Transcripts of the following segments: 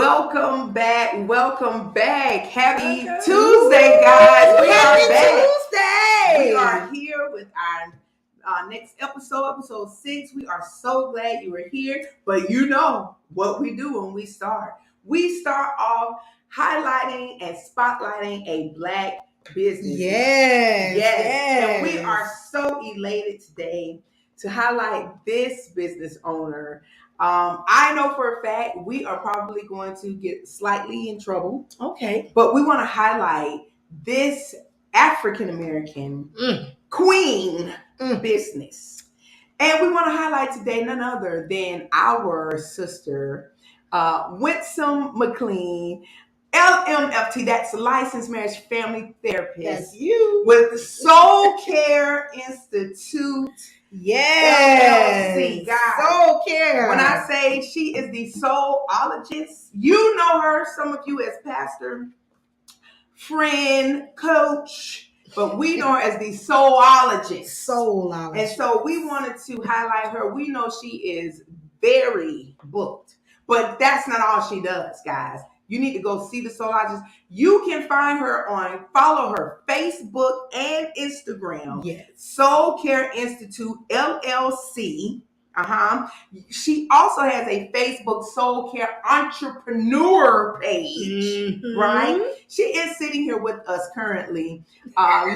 Welcome back. Happy Tuesday, guys. We are back. Tuesday. We are here with our next episode 6. We are so glad you are here. But you know what we do when we start. We start off highlighting and spotlighting a Black business. Yes. And we are so elated today to highlight this business owner. I know for a fact we are probably going to get slightly in trouble. Okay. But we want to highlight this African American queen business. And we want to highlight today none other than our sister, Winsome McLean, LMFT, that's Licensed Marriage Family Therapist. That's you. With the Soul Care Institute. Yes. LLC, guys. Soul Care. When I say she is the soulologist, you know her, some of you as pastor, friend, coach, but we know her as the soulologist. And so we wanted to highlight her. We know she is very booked, but that's not all she does, guys. You need to go see the soulologist. You can find her follow her Facebook and Instagram. Yes. Soul Care Institute LLC. She also has a Facebook Soul Care Entrepreneur page, right? She is sitting here with us currently,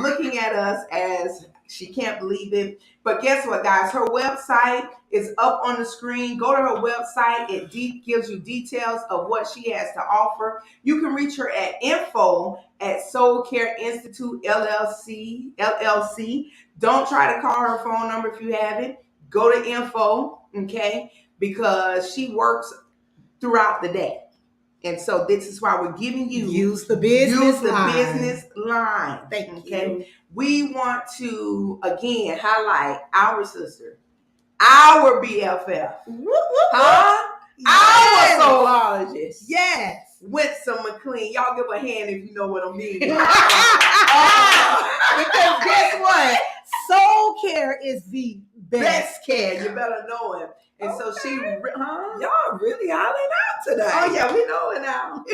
looking at us as she can't believe it. But guess what, guys? Her website is up on the screen. Go to her website. It gives you details of what she has to offer. You can reach her at info@Soul Care Institute LLC. Don't try to call her phone number if you have it. Go to info, okay? Because she works throughout the day. And so this is why we're giving you use the business line. Thank you. We want to again highlight our sister, our BFF, our soulologist. Yes. Winsome McLean. Y'all give a hand if you know what I mean. Because guess what? Soul Care is the best care. You better know him. And so she, y'all really hollering out today. Oh yeah, we know it now.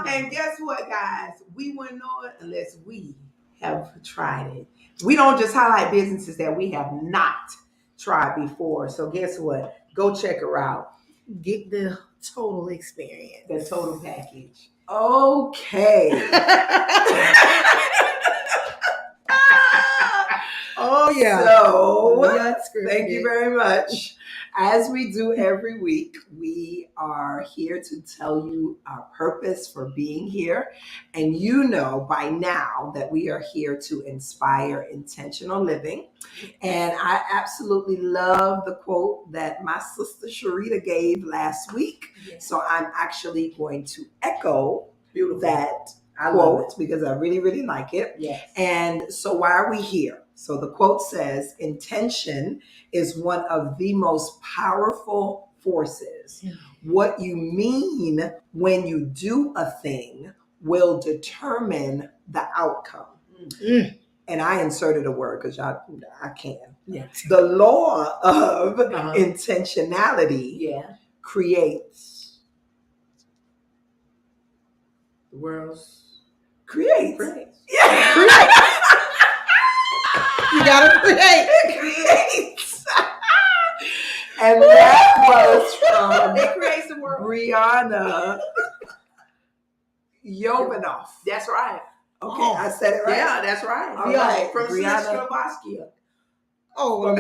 And guess what, guys? We wouldn't know it unless we have tried it. We don't just highlight businesses that we have not tried before. So guess what? Go check her out. Get the total experience. The total package. Okay. Oh yeah. So thank you very much. As we do every week, we are here to tell you our purpose for being here. And you know by now that we are here to inspire intentional living. And I absolutely love the quote that my sister Sharita gave last week. Yes. So I'm actually going to echo that quote because I really, really like it. Yes. And so why are we here? So the quote says, intention is one of the most powerful forces. What you mean when you do a thing will determine the outcome. And I inserted a word because I can. Yes. The law of intentionality creates. The world's creates. Yeah. Creates. You gotta create. And that was from It creates the world. Brianna Jovanoff. That's right. Okay, I said it right. Yeah, that's right. All right. From Brianna. Slovakia. Oh, Lord.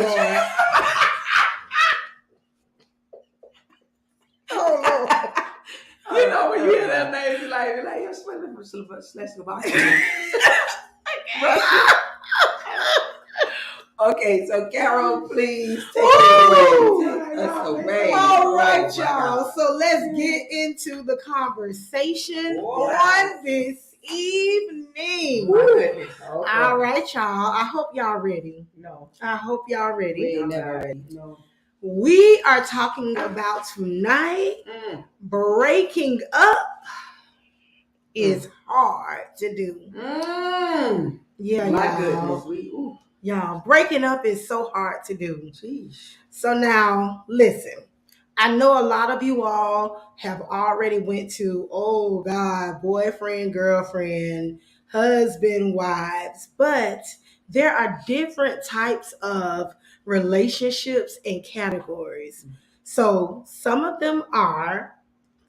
Oh, Lord. You know, when you hear that name, you're like, you're smelling from Slovakia. Okay, so Carol, please take us away. All right, y'all. So let's get into the conversation on this evening. Okay. All right, y'all. I hope y'all ready. No. I hope y'all ready. We ain't never ready. No. We are talking about tonight. Breaking up is hard to do. Yeah, my goodness. Y'all, breaking up is so hard to do. Jeez. So now, listen. I know a lot of you all have already went to, oh God, boyfriend, girlfriend, husband, wives, but there are different types of relationships and categories. So some of them are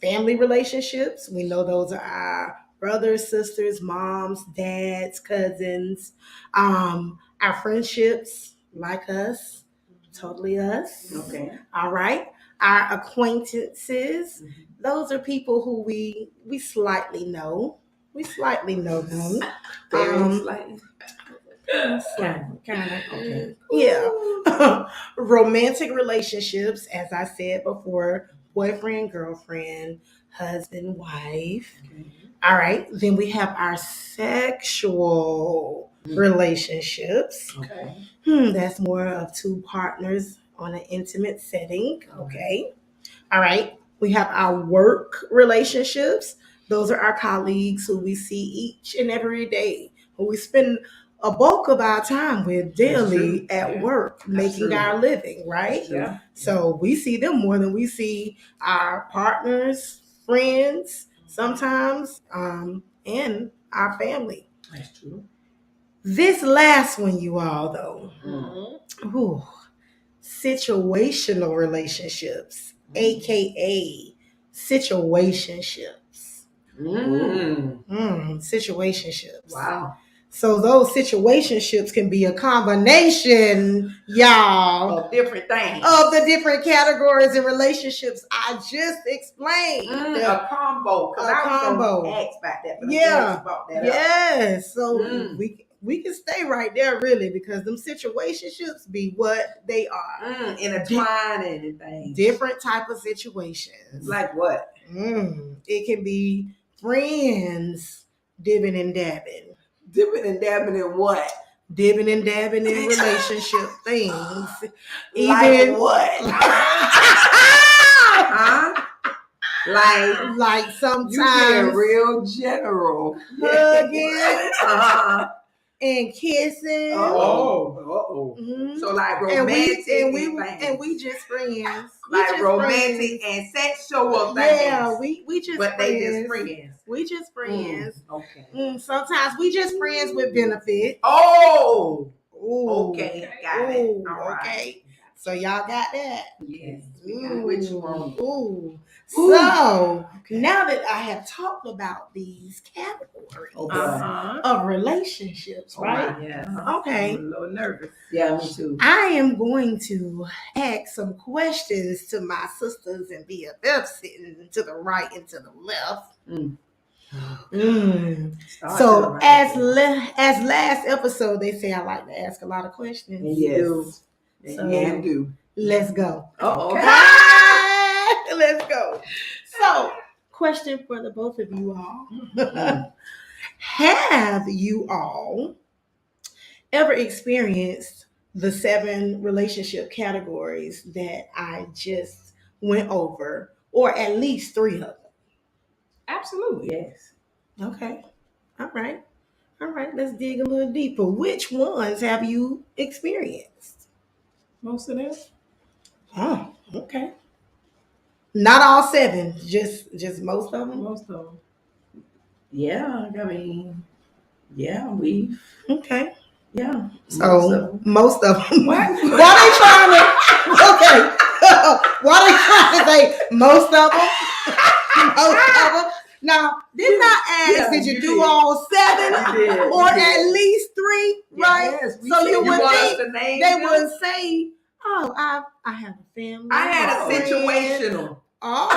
family relationships. We know those are our brothers, sisters, moms, dads, cousins. Our friendships, like us, totally us. Okay. All right. Our acquaintances, those are people who we slightly know. We slightly know them. Very slightly. Kind of. Okay. Yeah. Romantic relationships, as I said before, boyfriend, girlfriend, husband, wife. Okay. All right. Then we have our sexual relationships. Okay. That's more of two partners on an intimate setting. Okay. All right. We have our work relationships. Those are our colleagues who we see each and every day, who we spend a bulk of our time with daily at work, making our living, right? Yeah. So we see them more than we see our partners, friends, sometimes, and our family. That's true. This last one, you all, though, Mm-hmm. situational relationships, aka situationships. Situationships. Wow. So those situationships can be a combination, y'all, Of different things. of the different categories and relationships I just explained. A combo. A combo. Ask about that, but Yeah. about that. Yes. So we can stay right there really, because them situationships be what they are. Intertwining and things. Different type of situations. Like what? It can be friends dibbing and dabbing. Dipping and dabbing in what? Dibbing and dabbing in relationship things. Like what? Huh? Like sometimes you being real general. Hugging and kissing. So like romantic and we just friends. Like romantic and sexual things. Yeah, we just but friends. They just friends. We just friends. Okay. Sometimes we just friends with benefits. Oh. Ooh. Okay. Got it. All right. Okay. So y'all got that? Yes. Which one? Ooh. So now that I have talked about these categories of relationships, right? Yeah. Okay. I'm a little nervous. Yeah, me too. I am going to ask some questions to my sisters and BFFs sitting to the right and to the left. So as last episode, they say I like to ask a lot of questions. Yes. So and do. Let's go. Okay. Let's go. So, question for the both of you all. Have you all ever experienced the 7 relationship categories that I just went over, or at least 3 of them? Absolutely. Yes. Okay. All right. Let's dig a little deeper. Which ones have you experienced? Most of them. Oh, okay. Not all 7, just most of them. Most of them. Yeah, I mean, yeah, we. Okay. Yeah. So most of them. Why they trying to? Okay. Why they trying to say most of them? Most of them. Now, didn't I ask? Did you do all 7 or at least 3? Right. Yes, so you would think they would would say, "Oh, I have a family. I had a situational." Oh.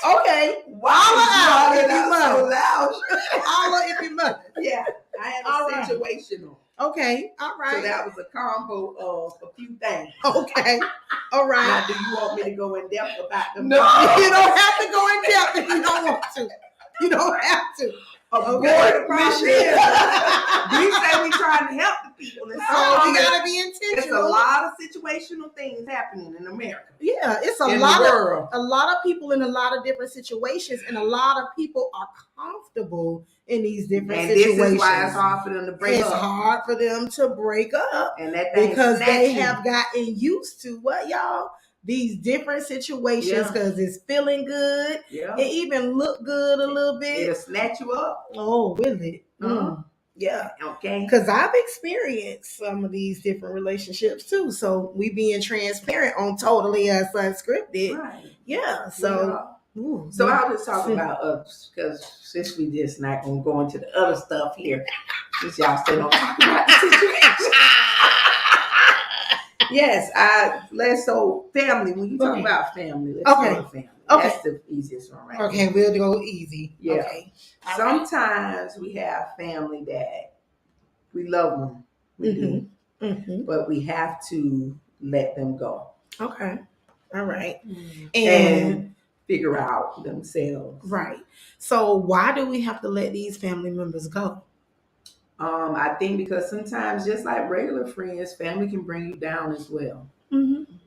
Okay. Holla out if you must. So Holla if you must. Yeah, I had a situational. Okay, all right. So that was a combo of a few things. Okay, all right. Now, do you want me to go in depth about them? No, you don't have to go in depth if you don't want to. You don't have to. Okay. The problem is, we say we trying to help the people, and so we gotta be intentional. It's a lot of situational things happening in America. Yeah, it's a lot of people in a lot of different situations, and a lot of people are comfortable in these different situations. This is why it's hard for them to break up. It's hard for them to break up, and that because they have gotten used to what, y'all? these different situations Yeah. because it's feeling good. Yeah. It even look good a little bit. It'll snatch you up. Oh, will it? Uh-huh. Yeah. Okay. Because I've experienced some of these different relationships too. So we being transparent on totally us unscripted. Right. Yeah. So So I'll just talk about us because since we just not gonna go into the other stuff here, since y'all still don't talk about the situation. Yes, so family. When you talk about family, let's go to family. That's the easiest one, right? Okay, we'll go easy. Yeah. Okay. Sometimes we have family that we love them, we do, but we have to let them go. Okay. All right. And figure out themselves. Right. So why do we have to let these family members go? I think because sometimes, just like regular friends, family can bring you down as well.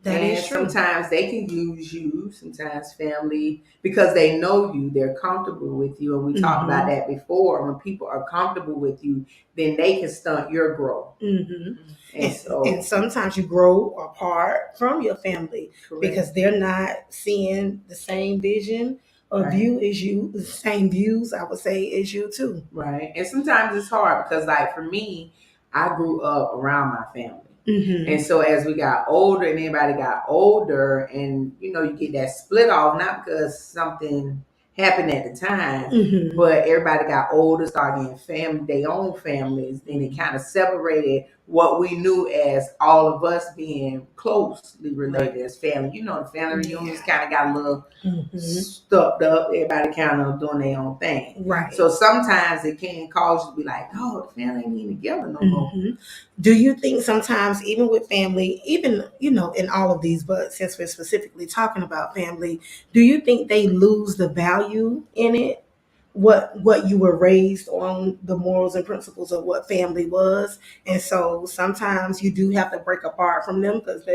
That is true. Sometimes they can use you. Sometimes family, because they know you, they're comfortable with you. And we talked about that before. When people are comfortable with you, then they can stunt your growth. And sometimes you grow apart from your family because they're not seeing the same vision or view as you, the same views, I would say, as you too. Right. And sometimes it's hard because, like, for me, I grew up around my family. And so as we got older and everybody got older and, you know, you get that split off, not because something happened at the time, but everybody got older, started getting their own families. Then it kind of separated what we knew as all of us being closely related as family. You know, the family reunions kind of got a little stuffed up. Everybody kind of doing their own thing. Right. So sometimes it can cause you to be like, oh, the family ain't even together no more. Do you think sometimes, even with family, even, you know, in all of these, but since we're specifically talking about family, do you think they lose the value in it? What you were raised on, the morals and principles of what family was, and so sometimes you do have to break apart from them because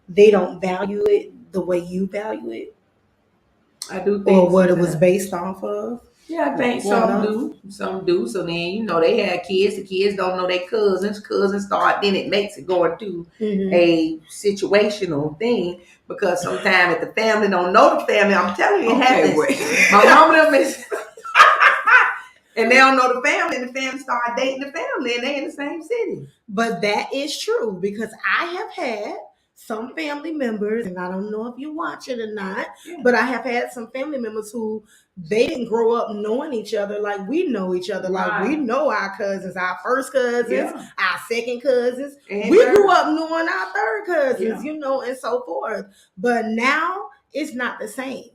they don't value it the way you value it. I do think, or what it was based off of. Yeah, I think some do. Some do. So then, you know, they have kids. The kids don't know their cousins. Cousins start. Then it makes it go into a situational thing because sometimes if the family don't know the family, I'm telling you, it happens. My mama them is, and they don't know the family, and the family start dating the family, and they in the same city. But that is true because I have had some family members, and I don't know if you watch it or not, but I have had some family members who they didn't grow up knowing each other like we know each other. Like we know our cousins, our first cousins, our second cousins. And we grew up knowing our third cousins, you know, and so forth. But now it's not the same.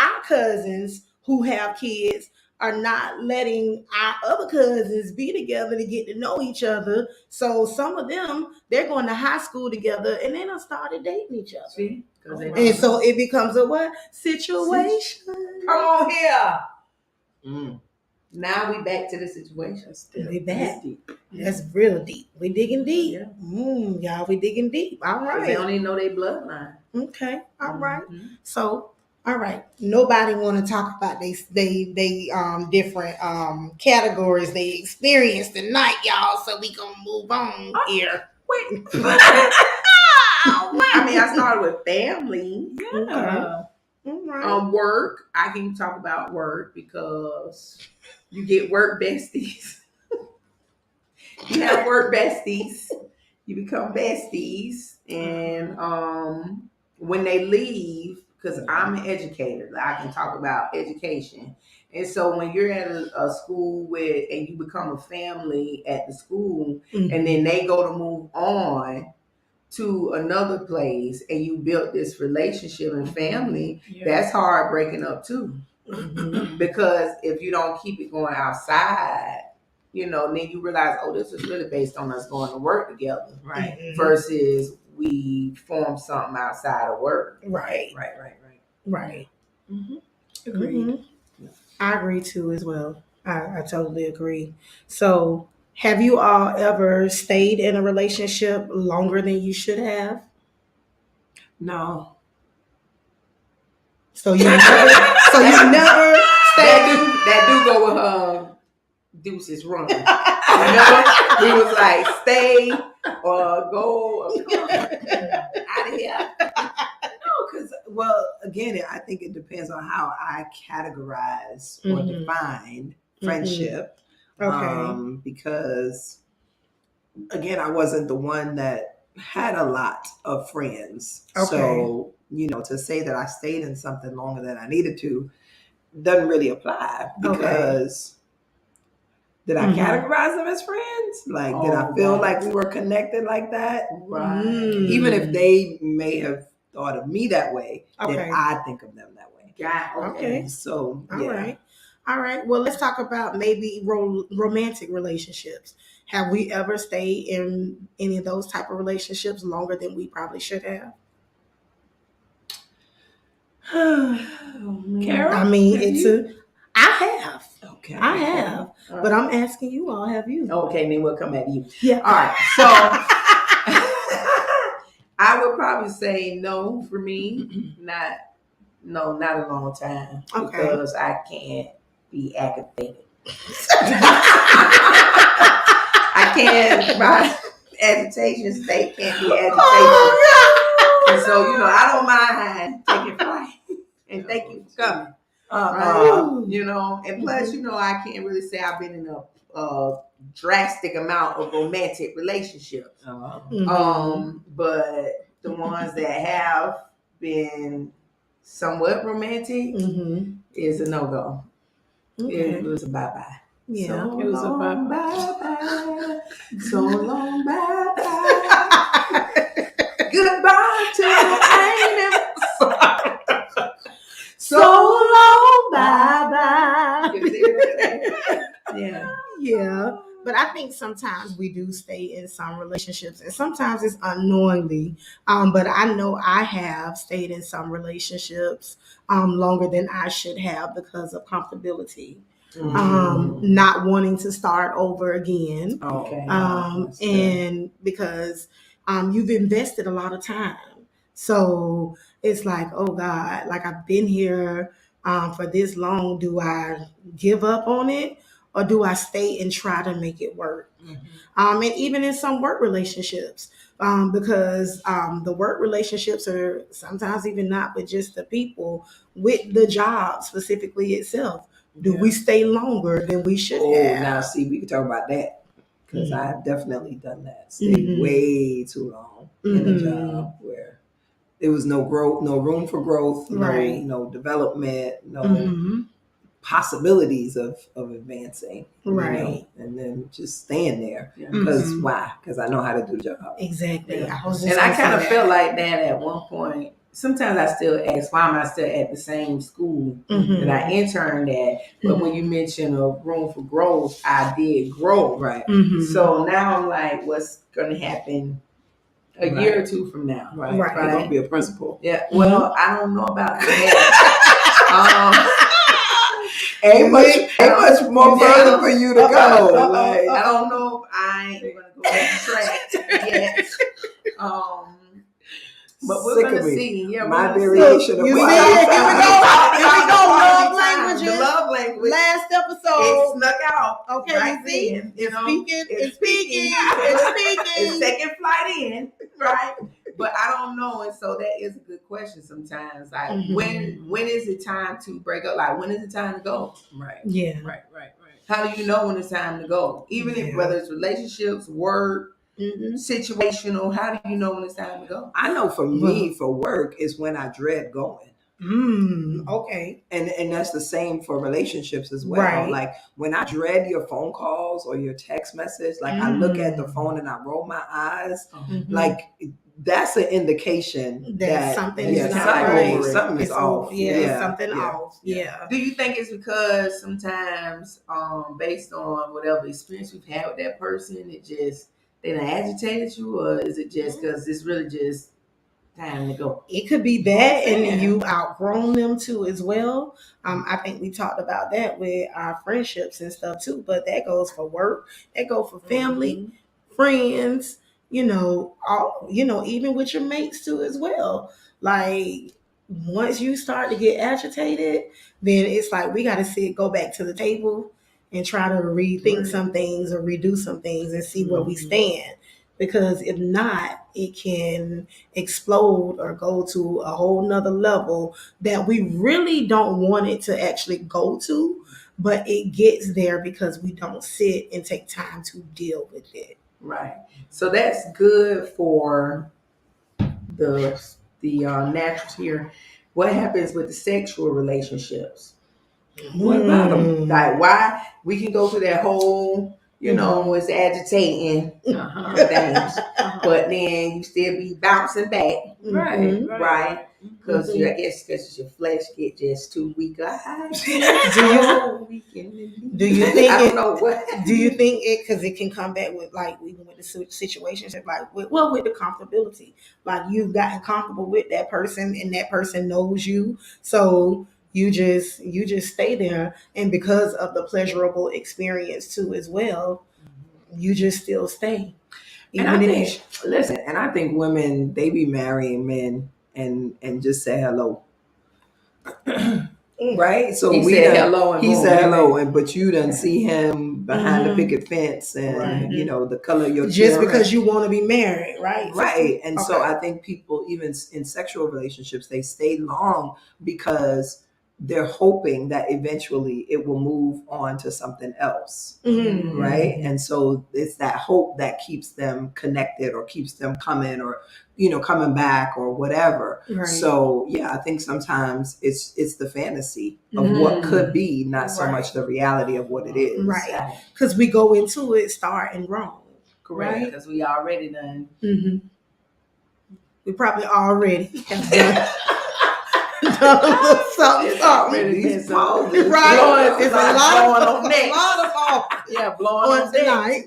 Our cousins who have kids are not letting our other cousins be together to get to know each other. So some of them, they're going to high school together and they done started dating each other. See? And so it becomes a what? Situation. Come on here. Now we back to the situation. We back. That's real deep. We digging deep. Y'all, we digging deep. All right. They don't even know their bloodline. Okay. All right. So all right. Nobody want to talk about they different categories they experienced tonight, y'all. So we gonna move on here. Wait. I mean, I started with family. Yeah. Right. Work. I can talk about work because you get work besties. You have work besties. You become besties, and when they leave. Because I'm an educator, I can talk about education. And so when you're at a school and you become a family at the school, and then they go to move on to another place, and you built this relationship and family, that's hard breaking up too. Because if you don't keep it going outside, you know, then you realize, oh, this is really based on us going to work together, right? Versus we form something outside of work. Right. Agreed. I agree too as well. I totally agree. So have you all ever stayed in a relationship longer than you should have? No. So you never stayed. That do go with Deuce's run. Remember? We was like, stay or go out of here. No, because Well, again, I think it depends on how I categorize or define friendship. Okay. Because again, I wasn't the one that had a lot of friends. Okay. So, to say that I stayed in something longer than I needed to doesn't really apply, because did I categorize them as friends? Like, did I feel like we were connected like that? Right. Even if they may have thought of me that way, then I think of them that way. Okay. So, All right. Well, let's talk about maybe romantic relationships. Have we ever stayed in any of those type of relationships longer than we probably should have? Carol? I mean, I have. Okay. I have. But I'm asking you all, have you? Okay, then we'll come at you. Yeah. All right. So I would probably say no for me. Not a long time. Okay. Because I can't be aggravated. I can't, my agitation state can't be agitation. Oh, and so, I don't mind taking flight. And thank you for coming. And plus, I can't really say I've been in a drastic amount of romantic relationships. But the ones that have been somewhat romantic is a no-go. Okay. It was a bye-bye. Yeah. So It was a bye-bye. So long, bye-bye. Goodbye to the pain. So long, bye-bye. Yeah. But I think sometimes we do stay in some relationships, and sometimes it's unknowingly. But I know I have stayed in some relationships longer than I should have because of comfortability. Not wanting to start over again. Okay. And because you've invested a lot of time. So it's like, oh God, like I've been here for this long. Do I give up on it, or do I stay and try to make it work? And even in some work relationships, because the work relationships are sometimes even not with just the people, with the job specifically itself. Do we stay longer than we should have? Now see, we can talk about that, because I have definitely done that. Stayed way too long in a job where there was no growth, no room for growth, no development, no possibilities of advancing, and then just staying there. Because why? Because I know how to do the job. Exactly. And I kind of felt like that at one point. Sometimes I still ask, why am I still at the same school that I interned at? But when you mention a room for growth, I did grow. Right. So now I'm like, what's going to happen a year or two from now? Right. You're going to be a principal. Yeah. Well, I don't know about that. Ain't much more further for you to go. Like, I don't know if I ain't going to go that track yet. But we're going to see. Yeah, my variation of here we go. Love languages. The love language. Last episode. It snuck out. Okay, right you see? then, It's speaking. It's taking flight in, right? But I don't know, and so that is a good question sometimes. Like, when is it time to break up? Like, when is it time to go? Right. Yeah. Right. How do you know when it's time to go? Even if whether it's relationships, work, situational, how do you know when it's time to go? I know for me, for work, is when I dread going. Okay. And that's the same for relationships as well. Right. Like when I dread your phone calls or your text message, like I look at the phone and I roll my eyes, like that's an indication that something is not right. Something is off. Something off. Yeah. Do you think it's because sometimes, based on whatever experience we've had with that person, they done agitated you, or is it just because it's really just time to go? It could be that, and you've outgrown them too as well. I think we talked about that with our friendships and stuff too, but that goes for work, that goes for family, friends, even with your mates too as well. Like once you start to get agitated, then it's like we got to go back to the table and try to rethink some things or redo some things and see where we stand. because if not, it can explode or go to a whole nother level that we really don't want it to actually go to, but it gets there because we don't sit and take time to deal with it. Right. So that's good for the naturals here. What happens with the sexual relationships? What about them? Like, why we can go through that whole, it's agitating things, but then you still be bouncing back, right? Because I guess because your flesh get just too weak. Do you think I don't know what? Do you think it, because it can come back with like even with the situations like with the comfortability, like you've gotten comfortable with that person and that person knows you, so you just stay there, and because of the pleasurable experience too as well, you just still stay. And I think, listen, and I think women, they be marrying men and just say hello. Right? So he said hello, but you done see him behind the picket fence and the color of your just children. because you want to be married, right? Right. And so I think people, even in sexual relationships, they stay long because they're hoping that eventually it will move on to something else. Right. And so it's that hope that keeps them connected or keeps them coming or coming back or whatever. Right. So yeah, I think sometimes it's the fantasy of what could be, not so much the reality of what it is. Right. Because we go into it starting wrong. Correct. Because we already done. We probably already have done something. These pauses. Right. It's a lot on next. A lot of pauses. Yeah, blowing on tonight.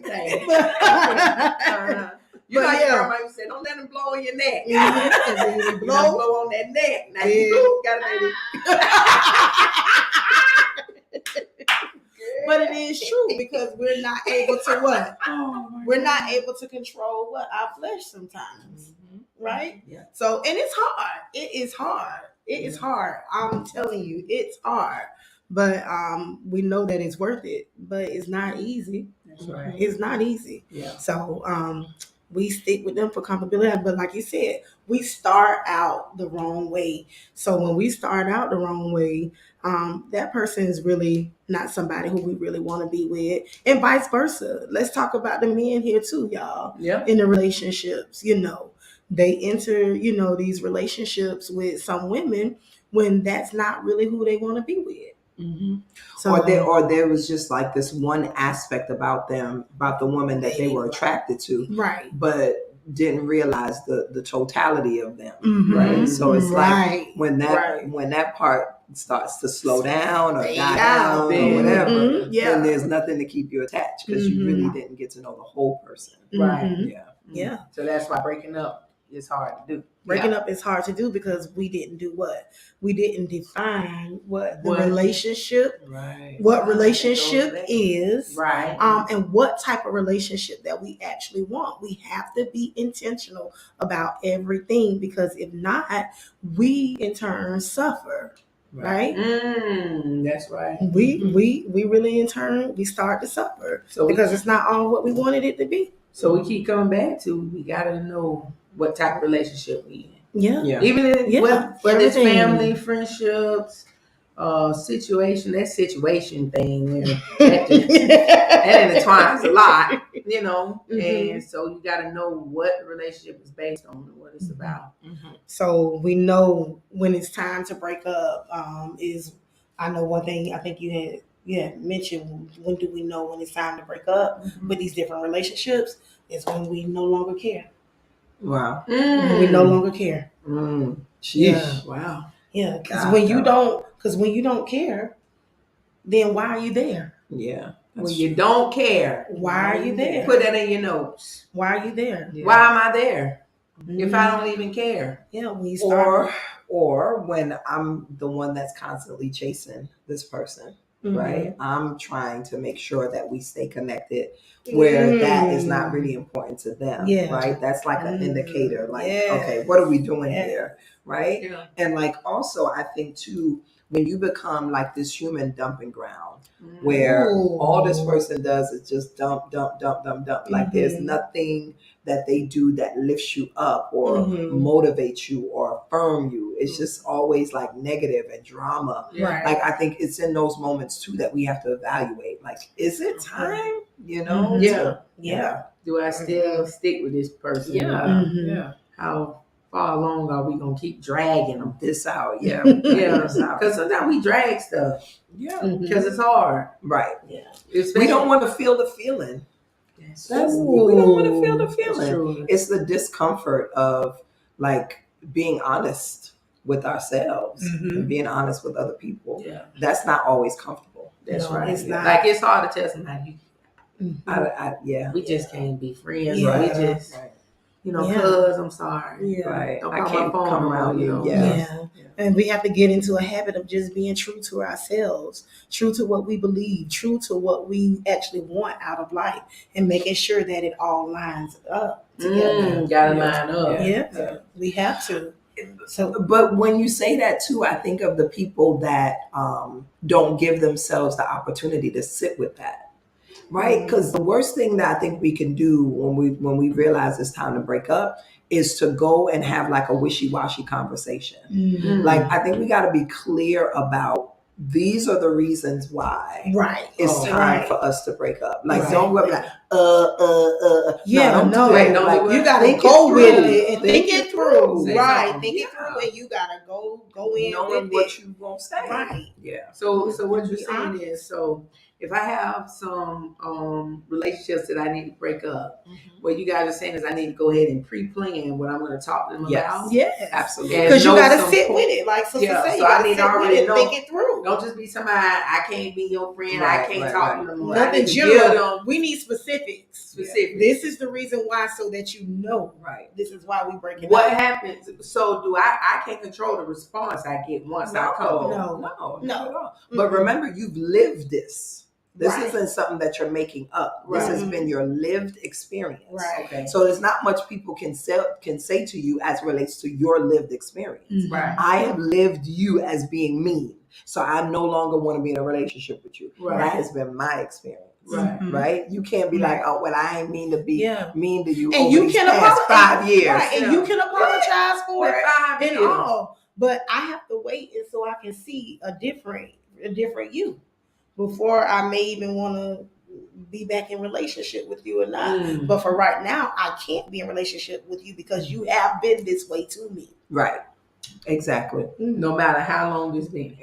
You know, your grandma used to say, don't let them blow on your neck. And then you blow on that neck. Now you got it, baby. But it is true because we're not able to what? We're not able to control what our flesh sometimes. Right? Yeah. So, and it's hard. It is hard. It is hard. I'm telling you, it's hard. But we know that it's worth it. But it's not easy. That's right. It's not easy. Yeah. So we stick with them for comfortability. But like you said, we start out the wrong way. So when we start out the wrong way, that person is really not somebody who we really want to be with, and vice versa. Let's talk about the men here too, y'all. Yeah. In the relationships, they enter, these relationships with some women when that's not really who they want to be with. So, or there was just like this one aspect about them, about the woman that they were attracted to, right? But didn't realize the totality of them, right? So it's like when that part starts to slow down or die down or whatever, then there's nothing to keep you attached because you really didn't get to know the whole person, right? Yeah. So that's why breaking up is hard to do. Breaking up is hard to do because we didn't do what? We didn't define what the relationship, what relationship is, and what type of relationship that we actually want. We have to be intentional about everything because if not, we in turn suffer. Right? That's right. We really in turn we start to suffer because it's not all what we wanted it to be. So we keep coming back to we gotta know what type of relationship we in. Yeah. Even whether it's family, friendships, situation, that situation thing, that intertwines a lot, and so you got to know what the relationship is based on and what it's about. So we know when it's time to break up. I know one thing I think you had mentioned. When do we know when it's time to break up with these different relationships? Is when we no longer care. Wow. We no longer care. Sheesh. Yeah. Wow. Yeah, because when you don't care, then why are you there? Yeah. When you don't care, why are you there? Put that in your notes. Why are you there? Yeah. Why am I there? If I don't even care. Yeah, when you start or when I'm the one that's constantly chasing this person. Right? I'm trying to make sure that we stay connected where that is not really important to them. Yeah. Right? That's like an indicator. Like, okay, what are we doing here? Right? Yeah. And like also I think too, when you become like this human dumping ground where all this person does is just dump. Like there's nothing that they do that lifts you up or motivates you or affirm you. It's just always like negative and drama. Right. Like I think it's in those moments too that we have to evaluate. Like, is it time? You know? Yeah. Do I still stick with this person? Yeah. How far along are we gonna keep dragging them This out. Yeah. because sometimes we drag stuff Yeah. because it's hard. Right. Yeah, We don't want to feel the feeling. That's We don't want to feel the That's feeling. true. It's the discomfort of like being honest with ourselves and being honest with other people. Yeah, That's not always comfortable. that's No, right. it's not. Like it's hard to tell somebody Yeah. we just can't be friends. Yeah. We just Yeah. cuz I'm sorry. Yeah. Right. Don't I call my can't phone come no around more, you. you know. Yeah. And we have to get into a habit of just being true to ourselves, true to what we believe, true to what we actually want out of life, and making sure that it all lines up together. Gotta line up. Yeah, we have to. So, But when you say that too, I think of the people that don't give themselves the opportunity to sit with that. Right? Because the worst thing that I think we can do when we realize it's time to break up is to go and have like a wishy-washy conversation. Like I think we got to be clear about these are the reasons why it's time for us to break up. Like don't go like don't do it. Don't Like do it. you gotta think go it with through. it and think it through. Say Right, something. think it through, and you gotta go in knowing with what it. you won't say. Right. Yeah. So what you're Be saying honest. is, so if I have some relationships that I need to break up, what you guys are saying is I need to go ahead and pre-plan what I'm going to talk to them about. Yes, Absolutely. And because you know gotta some sit point- with it, like Sister Yeah, said. so You I gotta need to sit with already it, know- think it through. Don't just be somebody I can't be your friend. I Right, can't right, talk right. to them. I Nothing need to general. give them We need specifics. specifics. This is the reason why, so that you know. Right. This is why we break it What up. happens? So do I can't control the response I get once I come. No, not at all. But remember, you've lived this. This isn't something that you're making up. This has been your lived experience. Right. Okay. So there's not much people can say to you as relates to your lived experience. Right. I have lived you as being mean. So I no longer want to be in a relationship with you. Right. That has been my experience. Right. Right? You can't be like, oh, well, I ain't mean to be mean to you And over you these can past 5 years. Right, and you can apologize for it 5 and years. all. But I have to wait and so I can see a different you before I may even want to be back in relationship with you or not. But for right now, I can't be in relationship with you because you have been this way to me. Right. Exactly. No matter how long it's been.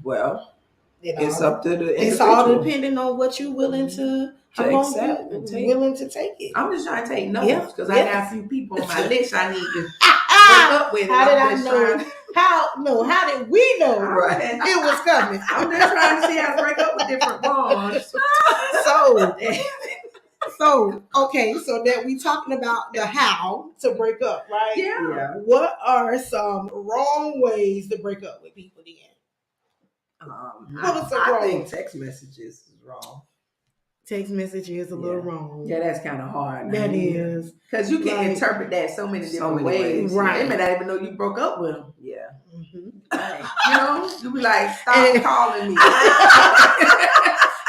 Well, it's up to the individual. It's all depending on what you're willing to accept and take. willing to take it. I'm just trying to take notes because I got a few people on my list I need to break up with. How did I'm I just know? trying- How did we know Right. it was coming? I'm just trying to see how to break up with different bonds. So okay, so that we talking about the how to break up, right? Yeah. What are some wrong ways to break up with people then? What are some I wrong? think text messages is wrong. Text message is a little wrong. Yeah, that's kind of hard. That is. Because you can Like, interpret that so many different many ways. ways, right. They may not even know you broke up with them. Yeah. You know? You be like, stop calling me.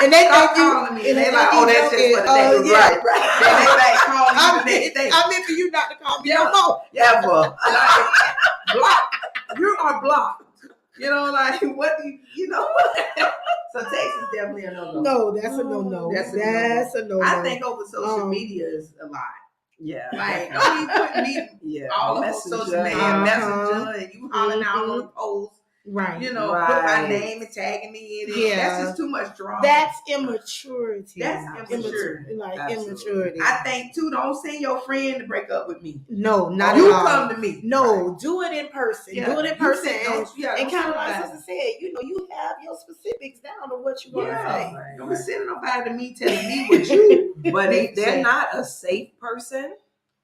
And they Stop think you, calling me. and They they like, think oh, you that's just for the joking. day. Yeah. Right. Then they like calling you the next day. I meant for you not to call me no more. Ever. Like, blocked. You are blocked. You know, like, what do you know? So text is definitely a no-no. No, that's a no-no. That's That's a no-no. I think over social media is a lot. Yeah. Like, don't be putting me all over social media, messenger, and you hollering out on the post. Right. You know, Right. put my name and tagging me in it. Yeah. That's just too much drama. That's immaturity. That's immature. Like Absolutely. immaturity. I think too. Don't send your friend to break up with me. No, not You at all. come to me. No, do it in person. Yeah. Do it in You person. said And, don't- yeah, and don't kind of send like nobody. Sister said, you have your specifics down of what you want to Yeah. say. Don't be sending nobody to me telling me what you. But if they're say. not a safe person,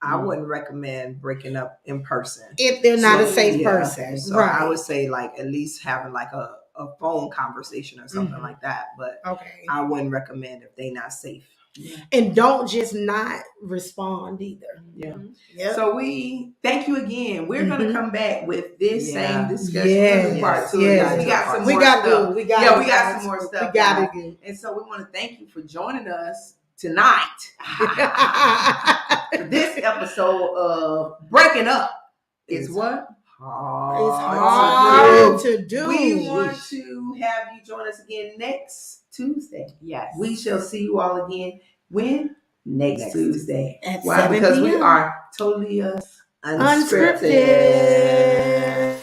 I wouldn't recommend breaking up in person. If they're not a safe yeah. person. So right. I would say like at least having like a phone conversation or something Mhm. like that. But Okay. I wouldn't recommend if they're not safe. Yeah. And don't just not respond either. Yeah. Yep. So we thank you again. We're gonna come back with this same discussion. Yes. We'll do part two. Yes. We got some We more got stuff. to. We got some more stuff. We got guys. to. And so we want to thank you for joining us tonight for this episode of Breaking Up. Is what? It's hard to do. We want to have you join us again next Tuesday. Yes. We shall see you all again when? Next Tuesday. At Why? 7 Because we p.m. are totally Unscripted.